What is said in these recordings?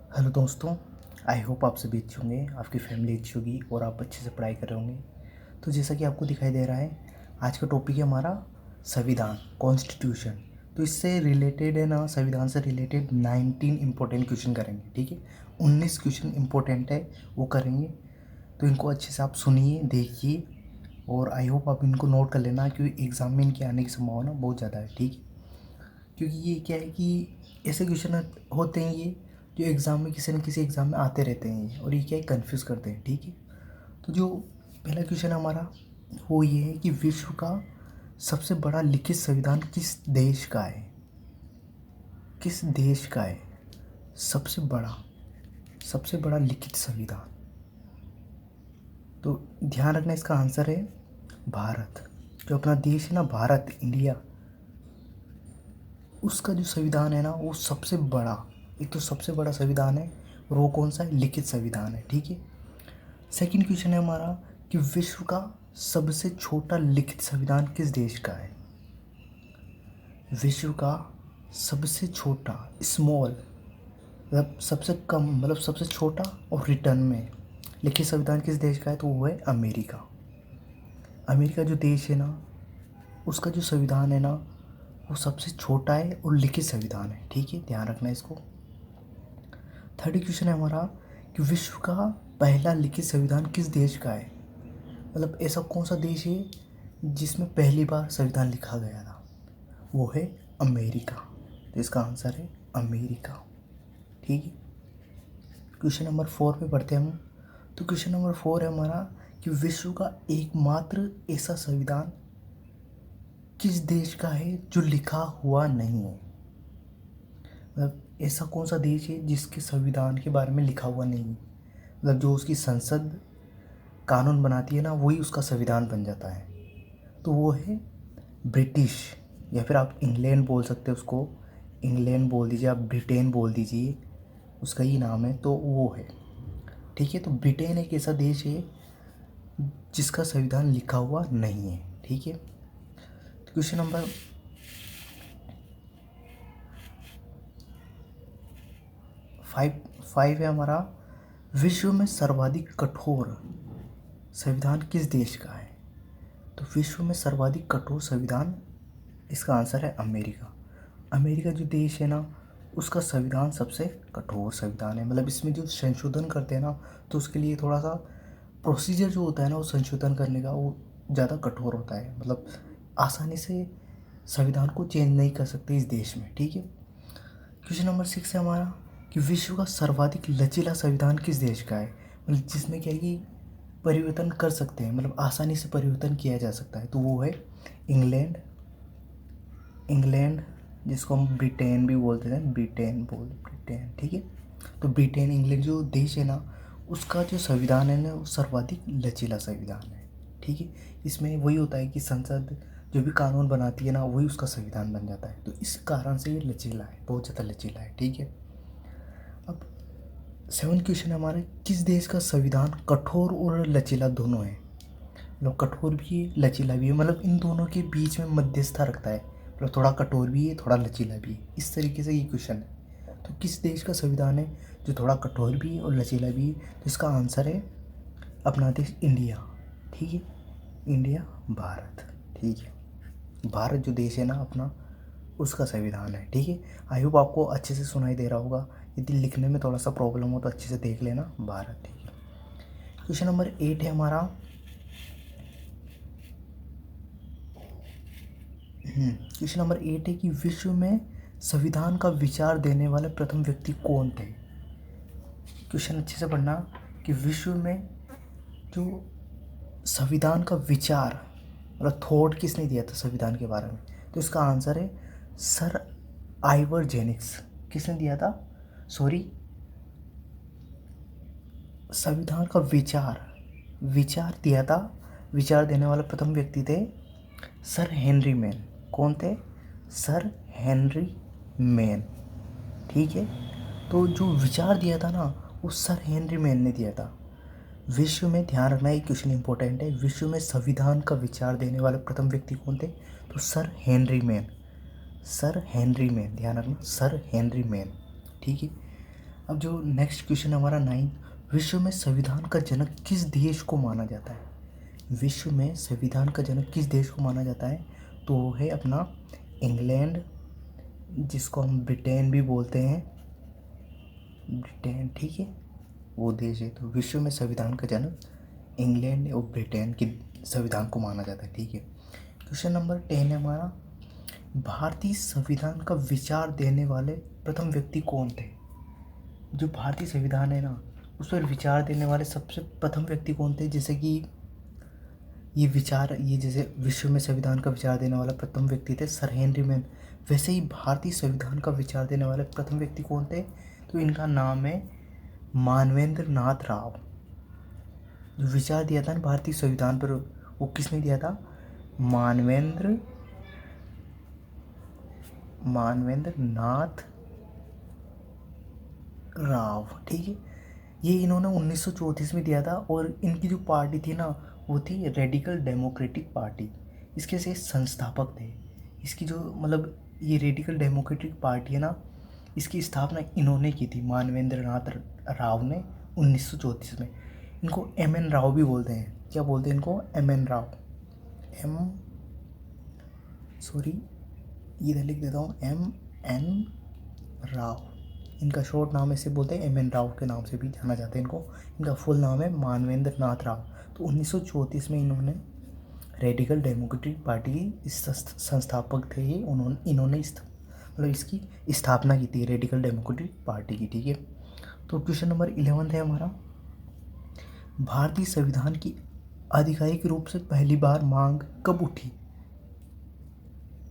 Hello दोस्तों। I hope आप सभी अच्छे होंगे, आपकी फैमिली अच्छी होगी और आप अच्छे से पढ़ाई कर रहे होंगे। तो जैसा कि आपको दिखाई दे रहा है, आज का टॉपिक है हमारा संविधान, कॉन्स्टिट्यूशन। तो इससे रिलेटेड है ना, संविधान से रिलेटेड 19 इंपॉर्टेंट क्वेश्चन करेंगे। ठीक है, 19 क्वेश्चन इंपॉर्टेंट है, वो करेंगे। तो इनको अच्छे से आप सुनिए, देखिए और आई होप आप इनको नोट कर लेना, क्योंकि एग्ज़ाम में इनके आने की संभावना बहुत ज़्यादा है। ठीक है, क्योंकि ये क्या है कि ऐसे क्वेश्चन होते हैं ये जो एग्ज़ाम में किसी न किसी एग्ज़ाम में आते रहते हैं ये, और ये क्या है, कन्फ्यूज़ करते हैं। ठीक है, तो जो पहला क्वेश्चन हमारा वो ये है कि विश्व का सबसे बड़ा लिखित संविधान किस देश का है? किस देश का है सबसे बड़ा लिखित संविधान? तो ध्यान रखना, इसका आंसर है भारत। जो अपना देश है ना, भारत, इंडिया, उसका जो संविधान है ना वो सबसे बड़ा, एक तो सबसे बड़ा संविधान है, और वो कौन सा है? लिखित संविधान है। ठीक है, सेकंड क्वेश्चन है हमारा कि विश्व का सबसे छोटा लिखित संविधान किस देश का है? विश्व का सबसे छोटा, स्मॉल, मतलब सबसे कम, मतलब सबसे छोटा और रिटर्न में लिखित संविधान किस देश का है? तो वो है अमेरिका। अमेरिका जो देश है ना, उसका जो संविधान है ना वो सबसे छोटा है और लिखित संविधान है। ठीक है, ध्यान रखना इसको। थर्ड क्वेश्चन है हमारा कि विश्व का पहला लिखित संविधान किस देश का है? मतलब ऐसा कौन सा देश है जिसमें पहली बार संविधान लिखा गया था? वो है अमेरिका। तो इसका आंसर है अमेरिका। ठीक है, क्वेश्चन नंबर 4 पे पढ़ते हैं हम। तो क्वेश्चन नंबर 4 है हमारा कि विश्व का एकमात्र ऐसा संविधान किस देश का है जो लिखा हुआ नहीं है? मतलब ऐसा कौन सा देश है जिसके संविधान के बारे में लिखा हुआ नहीं है? मतलब जो उसकी संसद कानून बनाती है ना, वही उसका संविधान बन जाता है। तो वो है ब्रिटिश, या फिर आप इंग्लैंड बोल सकते हो उसको। इंग्लैंड बोल दीजिए, आप ब्रिटेन बोल दीजिए, उसका ही नाम है, तो वो है। ठीक है, तो ब्रिटेन एक ऐसा देश है जिसका संविधान लिखा हुआ नहीं है। ठीक है, क्वेश्चन नंबर 5 है हमारा, विश्व में सर्वाधिक कठोर संविधान किस देश का है? तो विश्व में सर्वाधिक कठोर संविधान, इसका आंसर है अमेरिका। अमेरिका जो देश है ना, उसका संविधान सबसे कठोर संविधान है। मतलब इसमें जो संशोधन करते हैं ना, तो उसके लिए थोड़ा सा प्रोसीजर जो होता है ना, वो संशोधन करने का वो ज़्यादा कठोर होता है। मतलब आसानी से संविधान को चेंज नहीं कर सकते इस देश में। ठीक है, क्वेश्चन नंबर 6 है हमारा कि विश्व का सर्वाधिक लचीला संविधान किस देश का है? मतलब जिसमें क्या है कि परिवर्तन कर सकते हैं, मतलब आसानी से परिवर्तन किया जा सकता है, तो वो है इंग्लैंड। इंग्लैंड जिसको हम ब्रिटेन भी बोलते हैं, ब्रिटेन। ठीक है, तो ब्रिटेन, इंग्लैंड जो देश है ना, उसका जो संविधान है ना वो सर्वाधिक लचीला संविधान है। ठीक है, इसमें वही होता है कि संसद जो भी कानून बनाती है ना, वही उसका संविधान बन जाता है। तो इस कारण से ये लचीला है, बहुत ज़्यादा लचीला है। ठीक है, अब 7 क्वेश्चन हमारे, किस देश का संविधान कठोर और लचीला दोनों है? मतलब कठोर भी है, लचीला भी है, मतलब इन दोनों के बीच में मध्यस्थता रखता है। मतलब थोड़ा कठोर भी है, थोड़ा लचीला भी है, इस तरीके से ये क्वेश्चन है। तो किस देश का संविधान है जो थोड़ा कठोर भी है और लचीला भी है? तो इसका आंसर है अपना देश, इंडिया। ठीक है, इंडिया, भारत। ठीक है, भारत जो देश है ना अपना, उसका संविधान है। ठीक है, आई होप आपको अच्छे से सुनाई दे रहा होगा। यदि लिखने में थोड़ा सा प्रॉब्लम हो तो अच्छे से देख लेना, भारत। ठीक है, क्वेश्चन नंबर 8 है हमारा। क्वेश्चन नंबर 8 है कि विश्व में संविधान का विचार देने वाले प्रथम व्यक्ति कौन थे? क्वेश्चन अच्छे से पढ़ना कि विश्व में जो संविधान का विचार, मतलब थॉट किसने दिया था संविधान के बारे में? तो इसका आंसर है सर आइवर जेनिक्स। किसने दिया था? सॉरी, संविधान का विचार दिया था, विचार देने वाले प्रथम व्यक्ति थे सर हेनरी मैन। कौन थे? Sir Henry man. ठीक है, तो जो विचार दिया था ना, वो सर हेनरी मैन ने दिया था। विश्व में, ध्यान रखना ये क्वेश्चन इंपॉर्टेंट है, विश्व में संविधान का विचार देने वाले प्रथम व्यक्ति कौन थे? तो sir Henry man. Sir Henry man, ध्यान रखना, सर हेनरी मैन। ठीक है, अब जो नेक्स्ट क्वेश्चन है हमारा 9, विश्व में संविधान का जनक किस देश को माना जाता है? विश्व में संविधान का जनक किस देश को माना जाता है? तो वो है अपना इंग्लैंड, जिसको हम ब्रिटेन भी बोलते हैं, ब्रिटेन, ठीक है, वो देश है। तो विश्व में संविधान का जनक इंग्लैंड और ब्रिटेन के संविधान को माना जाता है, ठीक है। क्वेश्चन नंबर 10 है हमारा, भारतीय संविधान का विचार देने वाले प्रथम व्यक्ति कौन थे? जो भारतीय संविधान है ना, उस पर विचार देने वाले सबसे प्रथम व्यक्ति कौन थे? जैसे कि ये जैसे विश्व में संविधान का विचार देने वाला प्रथम व्यक्ति थे सर हेनरी मैन, वैसे ही भारतीय संविधान का विचार देने वाले प्रथम व्यक्ति कौन थे? तो इनका नाम है मानवेंद्र नाथ राव। जो विचार दिया था ना भारतीय संविधान पर, वो किसने दिया था? मानवेंद्र नाथ राव, ठीक है। ये इन्होंने 1934 में दिया था, और इनकी जो पार्टी थी ना, वो थी रेडिकल डेमोक्रेटिक पार्टी। इसके से संस्थापक थे। इसकी जो मतलब ये रेडिकल डेमोक्रेटिक पार्टी है ना, इसकी स्थापना इन्होंने की थी, मानवेंद्र नाथ राव ने 1934 में। इनको एम.एन. राव भी बोलते हैं। क्या बोलते हैं इनको? एम.एन. राव, इधर लिख देता हूँ, एम.एन. राव। इनका शॉर्ट नाम ऐसे बोलते हैं, एम.एन. राव के नाम से भी जाना जाता है इनको। इनका फुल नाम है मानवेंद्र नाथ राव। तो 1934 में इन्होंने रेडिकल डेमोक्रेटिक पार्टी की संस्थापक थे ये। इन्होंने मतलब इसकी स्थापना की थी, रेडिकल डेमोक्रेटिक पार्टी की, ठीक है। तो क्वेश्चन नंबर 11 है हमारा, भारतीय संविधान की आधिकारिक रूप से पहली बार मांग कब उठी?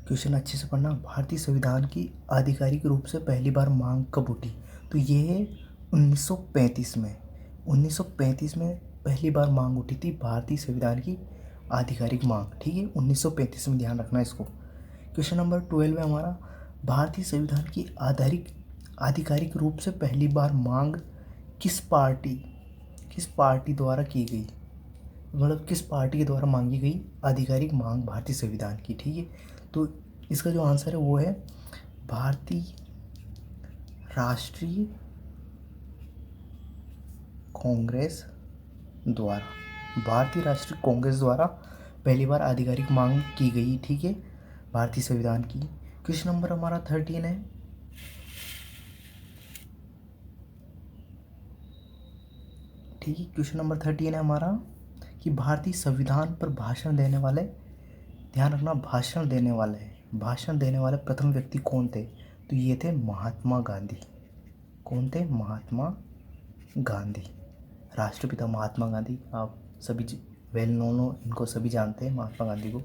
क्वेश्चन अच्छे से पढ़ना। भारतीय संविधान की आधिकारिक रूप से पहली बार मांग कब उठी? तो ये है 1935 में। 1935 में पहली बार मांग उठी थी भारतीय संविधान की आधिकारिक मांग, ठीक है, 1935 में, ध्यान रखना इसको। क्वेश्चन नंबर 12 है हमारा, भारतीय संविधान की आधिकारिक रूप से पहली बार मांग किस पार्टी द्वारा की गई? मतलब किस पार्टी के द्वारा मांगी गई आधिकारिक मांग भारतीय संविधान की, ठीक है। तो इसका जो आंसर है वो है भारतीय राष्ट्रीय कांग्रेस द्वारा। भारतीय राष्ट्रीय कांग्रेस द्वारा पहली बार आधिकारिक मांग की गई, ठीक है, भारतीय संविधान की। क्वेश्चन नंबर हमारा 13 है, ठीक है। क्वेश्चन नंबर 13 है हमारा कि भारतीय संविधान पर भाषण देने वाले, ध्यान रखना, भाषण देने वाले प्रथम व्यक्ति कौन थे? तो ये थे महात्मा गांधी। कौन थे? महात्मा गांधी, राष्ट्रपिता महात्मा गांधी। आप सभी वेल नोन हो, इनको सभी जानते हैं, महात्मा गांधी को,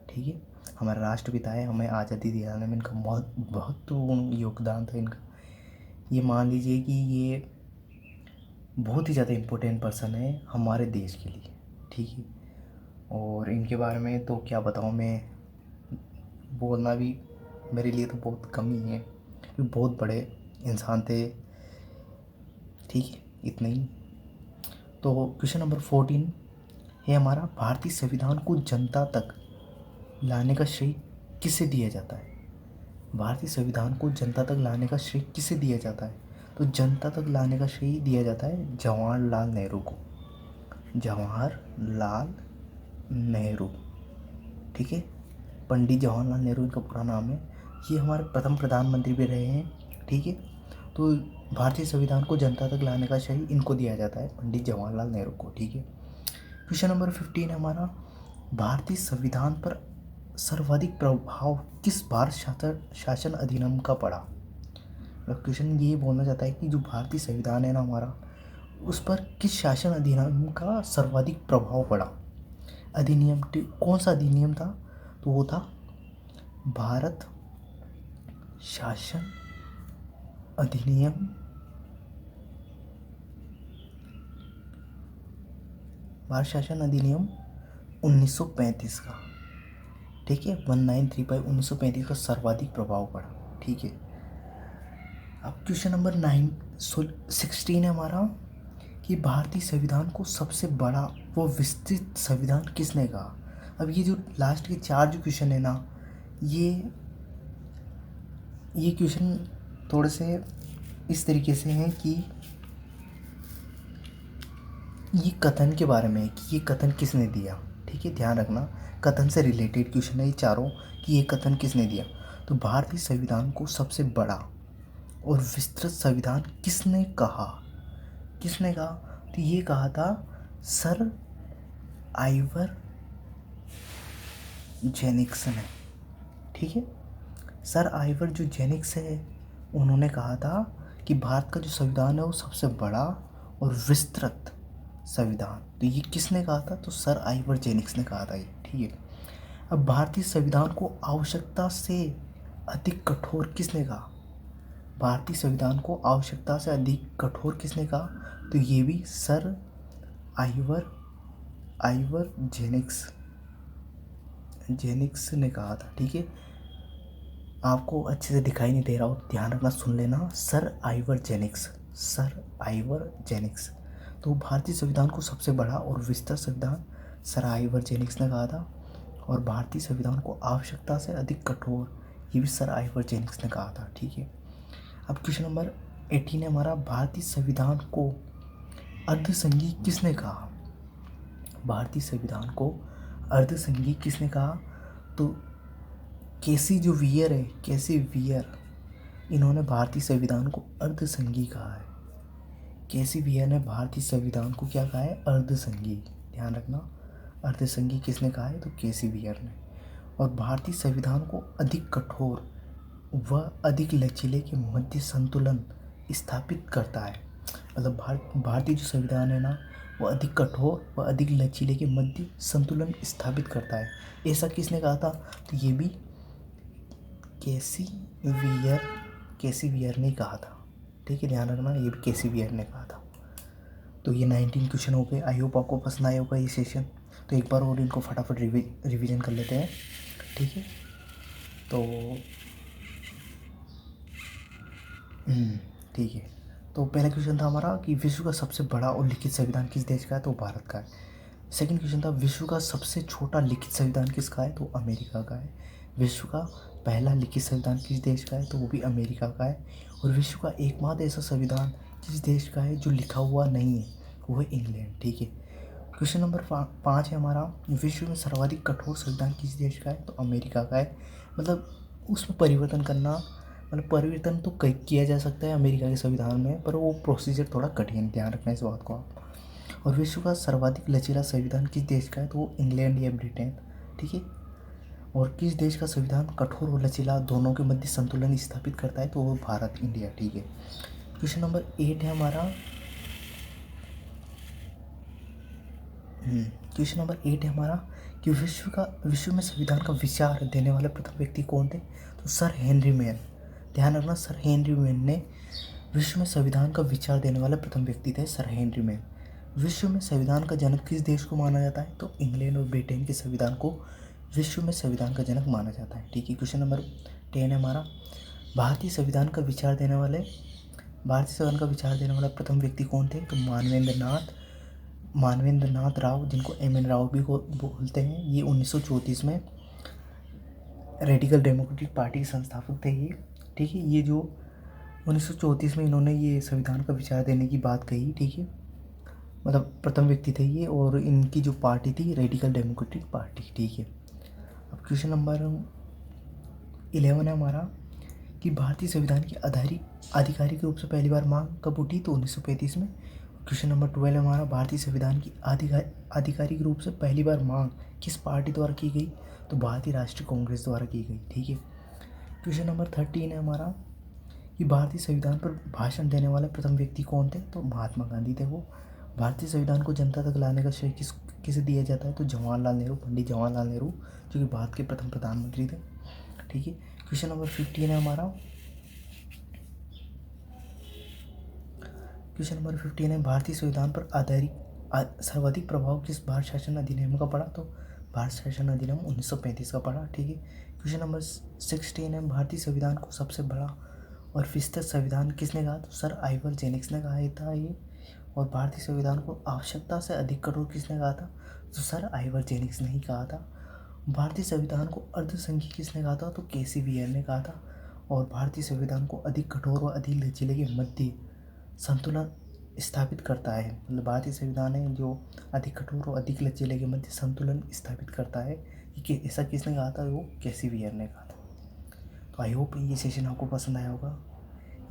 ठीक है। हमारे राष्ट्रपिता है, हमें आज़ादी दिलाने में इनका बहुत महत्वपूर्ण योगदान था इनका। ये मान लीजिए कि ये बहुत ही ज़्यादा इम्पोर्टेंट पर्सन है हमारे देश के लिए, ठीक है। और इनके बारे में तो क्या बताऊँ मैं, बोलना भी मेरे लिए तो बहुत कम ही है, क्योंकि बहुत बड़े इंसान थे, ठीक है, इतना ही। तो क्वेश्चन नंबर 14 है हमारा, भारतीय संविधान को जनता तक लाने का श्रेय किसे दिया जाता है? भारतीय संविधान को जनता तक लाने का श्रेय किसे दिया जाता है? तो जनता तक लाने का श्रेय दिया जाता है जवाहरलाल नेहरू को। जवाहरलाल नेहरू, ठीक है, पंडित जवाहरलाल नेहरू इनका पूरा नाम है। ये हमारे प्रथम प्रधानमंत्री भी रहे हैं, ठीक है। तो भारतीय संविधान को जनता तक लाने का श्रेय इनको दिया जाता है, पंडित जवाहरलाल नेहरू को, ठीक है। क्वेश्चन नंबर 15 हमारा, भारतीय संविधान पर सर्वाधिक प्रभाव किस भारत शासन अधिनियम का पड़ा? क्वेश्चन ये बोलना चाहता है कि जो भारतीय संविधान है ना हमारा, उस पर किस शासन अधिनियम का सर्वाधिक प्रभाव पड़ा? अधिनियम कौन सा अधिनियम था? तो वो था भारत शासन अधिनियम 1935 का, ठीक है, 1935 1935 का सर्वाधिक प्रभाव पड़ा, ठीक है। अब क्वेश्चन नंबर 16 है हमारा कि भारतीय संविधान को सबसे बड़ा व विस्तृत संविधान किसने कहा? अब ये जो लास्ट के 4 जो क्वेश्चन है ना, ये क्वेश्चन थोड़े से इस तरीके से हैं कि ये कथन के बारे में है कि ये कथन किसने दिया। ठीक है, ध्यान रखना, कथन से रिलेटेड क्वेश्चन है ये चारों कि ये कथन किसने दिया। तो भारतीय संविधान को सबसे बड़ा और विस्तृत संविधान किसने कहा? किसने कहा? तो ये कहा था सर आइवर जेनिक्स ने। ठीक है, सर आइवर जो जेनिक्स है उन्होंने कहा था कि भारत का जो संविधान है वो सबसे बड़ा और विस्तृत संविधान। तो ये किसने कहा था? तो सर आइवर जेनिक्स ने कहा था ये। ठीक है, अब भारतीय संविधान को आवश्यकता से अधिक कठोर किसने कहा? भारतीय संविधान को आवश्यकता से अधिक कठोर किसने कहा? तो ये भी सर आइवर जेनिक्स ने कहा था। ठीक है, आपको अच्छे से दिखाई नहीं दे रहा हो, ध्यान रखना, सुन लेना, सर आइवर जेनिक्स। तो भारतीय संविधान को सबसे बड़ा और विस्तृत संविधान सर आइवर जेनिक्स ने कहा था, और भारतीय संविधान को आवश्यकता से अधिक कठोर ये भी सर आइवर जेनिक्स ने कहा था। ठीक है, अब क्वेश्चन नंबर 18 है हमारा, भारतीय संविधान को अर्धसंघी किसने कहा? भारतीय संविधान को अर्धसंघी किसने कहा? तो केसी वियर इन्होंने भारतीय संविधान को अर्धसंघी कहा है। केसी वियर ने भारतीय संविधान को क्या कहा है? अर्धसंघी। ध्यान रखना, अर्धसंघी किसने कहा है? तो केसी वियर ने। और भारतीय संविधान को अधिक कठोर व अधिक लचीले के मध्य संतुलन स्थापित करता है। मतलब भारतीय जो संविधान है ना वो अधिक कठोर व अधिक लचीले के मध्य संतुलन स्थापित करता है। ऐसा किसने कहा था? तो ये भी केसी वियर ने कहा था। ठीक है, ध्यान रखना, ये भी केसी वियर ने कहा था। तो ये 19 क्वेश्चन हो गए। आई होप आपको पसंद आया होगा ये सेशन। तो एक बार और इनको फटाफट रिवीजन कर लेते हैं। ठीक है, तो ठीक है, तो पहला क्वेश्चन था हमारा कि विश्व का सबसे बड़ा और लिखित संविधान किस देश का है? तो भारत का है। सेकंड क्वेश्चन था विश्व का सबसे छोटा लिखित संविधान किसका है? तो अमेरिका का है। विश्व का पहला लिखित संविधान किस देश का है? तो वो भी अमेरिका का है। और विश्व का एकमात्र ऐसा संविधान किस देश का है जो लिखा हुआ नहीं है? वो है इंग्लैंड। ठीक है, क्वेश्चन नंबर 5 है हमारा, विश्व में सर्वाधिक कठोर संविधान किस देश का है? तो अमेरिका का है। मतलब उसमें परिवर्तन करना, मतलब परिवर्तन तो किया जा सकता है अमेरिका के संविधान में, पर वो प्रोसीजर थोड़ा कठिन है, ध्यान रखना इस बात को आप। और विश्व का सर्वाधिक लचीला संविधान किस देश का है? तो वो इंग्लैंड या ब्रिटेन। ठीक है, और किस देश का संविधान कठोर और लचीला दोनों के मध्य संतुलन स्थापित करता है? तो वो भारत, इंडिया। ठीक है, क्वेश्चन नंबर 8 है हमारा, क्वेश्चन नंबर 8 है हमारा कि विश्व में संविधान का विचार देने वाले प्रथम व्यक्ति कौन थे? तो सर हेनरी मैन। ध्यान रखना, सर हेनरी मैन ने विश्व में संविधान का विचार देने वाले प्रथम व्यक्ति थे, सर हेनरी मैन। विश्व में संविधान का जनक किस देश को माना जाता है? तो इंग्लैंड और ब्रिटेन के संविधान को विश्व में संविधान का जनक माना जाता है। ठीक है, क्वेश्चन नंबर 10 है हमारा, भारतीय संविधान का विचार देने वाले प्रथम व्यक्ति कौन थे? तो मानवेंद्र नाथ राव, जिनको एम.एन. राव भी बोलते हैं। ये 1934 में रेडिकल डेमोक्रेटिक पार्टी के संस्थापक थे ये। ठीक है, ये जो 1934 में इन्होंने ये संविधान का विचार देने की बात कही। ठीक है, मतलब प्रथम व्यक्ति थे ये, और इनकी जो पार्टी थी रेडिकल डेमोक्रेटिक पार्टी। ठीक है, अब क्वेश्चन नंबर 11 है हमारा कि भारतीय संविधान की आधिकारिक रूप से पहली बार मांग कब उठी? तो 1935 में। क्वेश्चन नंबर 12 है हमारा, भारतीय संविधान की आधिकारिक रूप से पहली बार मांग किस पार्टी द्वारा की गई? तो भारतीय राष्ट्रीय कांग्रेस द्वारा की गई। ठीक है, क्वेश्चन नंबर 13 है हमारा कि भारतीय संविधान पर भाषण देने वाले प्रथम व्यक्ति कौन थे? तो महात्मा गांधी थे वो। भारतीय संविधान को जनता तक लाने का श्रेय किसे दिया जाता है? तो जवाहरलाल नेहरू, पंडित जवाहरलाल नेहरू, जो कि भारत के प्रथम प्रधानमंत्री थे। ठीक है, क्वेश्चन नंबर 15 है हमारा, क्वेश्चन नंबर 15 है भारतीय संविधान पर आधारित सर्वाधिक प्रभाव किस भारत शासन अधिनियम का पड़ा? तो भारत शासन अधिनियम 1935 का पड़ा। ठीक है, क्वेश्चन नंबर 16 है भारतीय संविधान को सबसे बड़ा और विस्तृत संविधान किसने कहा? तो सर आइवर जेनिक्स ने कहा था ये। और भारतीय संविधान को आवश्यकता से अधिक कठोर किसने कहा था? तो सर आइवर जेनिक्स ने ही कहा था। भारतीय संविधान को अर्धसंघी किसने कहा था? तो केसी वियर ने कहा था। और भारतीय संविधान को अधिक कठोर व अधिक लचीले के मध्य संतुलन स्थापित करता है। मतलब भारतीय संविधान है जो अधिक कठोर और अधिक लचीले के मध्य संतुलन स्थापित करता है। कि ऐसा किसने कहा था? वो कैसिवियर ने कहा था। तो आई होप ये सेशन आपको पसंद आया होगा।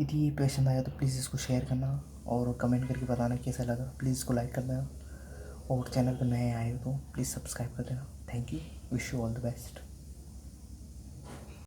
यदि ये पसंद आया तो प्लीज़ इसको शेयर करना और कमेंट करके बताना कैसा लगा। प्लीज़ इसको लाइक कर देना और चैनल पर नए आए हो तो प्लीज़ सब्सक्राइब कर देना। Thank you. Wish you all the best.